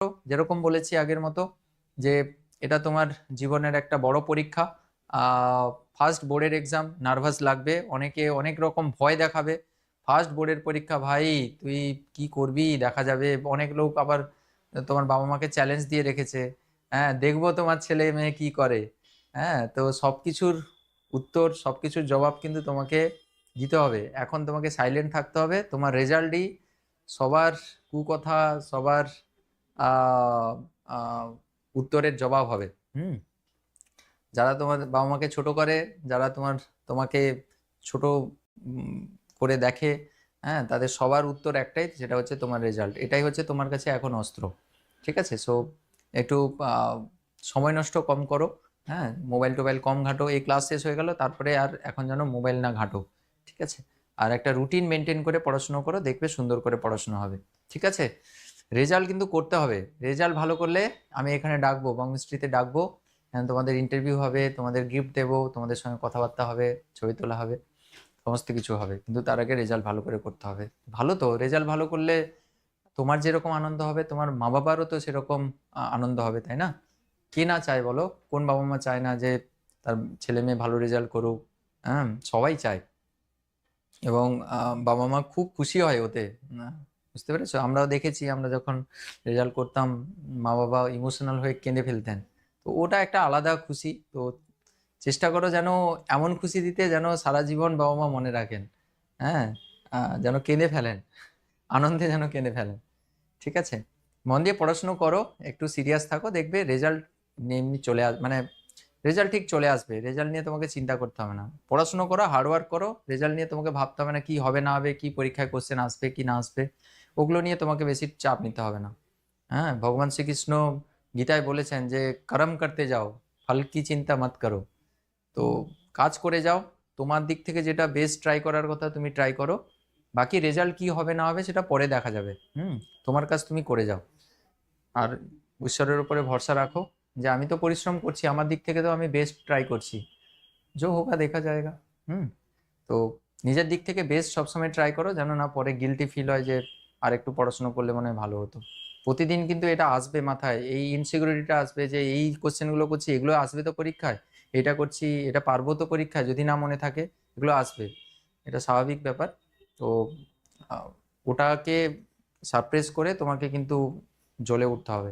যেরকম বলেছি আগের মতো যে এটা তোমার জীবনের একটা বড় পরীক্ষা। ফার্স্ট বোর্ডের এক্সাম, নার্ভাস লাগবে, অনেকে অনেক রকম ভয় দেখাবে। ফার্স্ট বোর্ডের পরীক্ষা ভাই, তুই কি করবি দেখা যাবে। অনেক লোক আবার তোমার বাবা মাকে চ্যালেঞ্জ দিয়ে রেখেছে, হ্যাঁ দেখবো তোমার ছেলে মেয়ে কি করে। হ্যাঁ, তো সবকিছুর উত্তর, সবকিছুর জবাব কিন্তু তোমাকে দিতে হবে। এখন তোমাকে সাইলেন্ট থাকতে হবে। তোমার রেজাল্টই সবার কুকথা, সবার আহ আহ উত্তরের জবাব হবে। হুম। যারা তোমার বাবা মাকে ছোট করে, যারা তোমাকে ছোট উম, করে দেখে, হ্যাঁ তাদের সবার উত্তর একটাই, সেটা হচ্ছে তোমার রেজাল্ট। এটাই হচ্ছে তোমার কাছে এখন অস্ত্র। ঠিক আছে? সো একটু আহ, সময় নষ্ট কম করো। হ্যাঁ, মোবাইল টোবাইল কম ঘাঁটো। এই ক্লাস শেষ হয়ে গেল, তারপরে আর এখন যেন মোবাইল না ঘাঁটো। ঠিক আছে? আর একটা রুটিন মেনটেন করে পড়াশোনা করো, দেখবে সুন্দর করে পড়াশোনা হবে। ঠিক আছে? রেজাল্ট কিন্তু করতে হবে। রেজাল্ট ভালো করলে আমি এখানে ডাকবো, বঙ্গশ্রীতে ডাকবো। তোমাদের ইন্টারভিউ হবে, তোমাদের গিফট দেবো, তোমাদের সঙ্গে কথাবার্তা হবে, ছবি তোলা হবে, সমস্ত কিছু হবে। কিন্তু তার আগে রেজাল্ট ভালো করে করতে হবে। ভালো তো, রেজাল্ট ভালো করলে তোমার যেরকম আনন্দ হবে, তোমার মা বাবারও তো সেরকম আনন্দ হবে, তাই না? কে না চায় বলো? কোন বাবা মা চায় না যে তার ছেলে মেয়ে ভালো রেজাল্ট করুক? হ্যাঁ, সবাই চায়। এবং বাবা মা খুব খুশি হয় ওতে। না, বুঝতে পেরেছো? আমরাও দেখেছি, আমরা যখন রেজাল্ট করতাম মা বাবা ইমোশনাল হয়ে কেঁদে ফেলতেন। তো ওটা একটা আলাদা খুশি। তো চেষ্টা করো যেন এমন খুশি দিতে যেন সারা জীবন বাবা মা মনে রাখেন। হ্যাঁ, যেন কেঁদে ফেলেন, আনন্দে যেন কেঁদে ফেলেন। ঠিক আছে? মন দিয়ে পড়াশুনো করো, একটু সিরিয়াস থাকো, দেখবে রেজাল্ট এমনি চলে মানে রেজাল্ট ঠিক চলে আসবে। রেজাল্ট নিয়ে তোমাকে চিন্তা করতে হবে না। পড়াশুনো করো, হার্ডওয়ার্ক করো, রেজাল্ট নিয়ে তোমাকে ভাবতে হবে না কি হবে না হবে, কি পরীক্ষায় কোশ্চেন আসবে কি না আসবে। ওগুলো নিয়ে তোমাকে বেশি চাপ নিতে হবে না। হ্যাঁ, ভগবান শ্রীকৃষ্ণ গীতায় বলেছেন যে কর্ম করতে যাও, ফল কি চিন্তা মত করো। তো কাজ করে যাও, তোমার দিক থেকে যেটা বেস্ট ট্রাই করার কথা তুমি ট্রাই করো। বাকি রেজাল্ট কি হবে না হবে সেটা পরে দেখা যাবে। তোমার কাজ তুমি করে যাও। আর ঈশ্বরের উপরে ভরসা রাখো যে আমি তো পরিশ্রম করছি, আমার দিক থেকে তো আমি বেস্ট ট্রাই করছি, जो होगा দেখা যায়গা। হুম। তো নিজের দিক থেকে বেস্ট সবসময় ট্রাই করো, যেন না পরে গিলটি ফিল হয় যে আর একটু পড়াশোনা করলে মনে হয় ভালো হতো। প্রতিদিন কিন্তু এটা আসবে মাথায়, এই ইনসিকিউরিটিটা আসবে যে এই কোশ্চেনগুলো করছি, এগুলো আসবে তো পরীক্ষায়, এটা করছি, এটা পারবো তো পরীক্ষায়, যদি না মনে থাকে এগুলো আসবে। এটা স্বাভাবিক ব্যাপার। তো ওটাকে সাপ্রেস করে তোমাকে কিন্তু জ্বলে উঠতে হবে।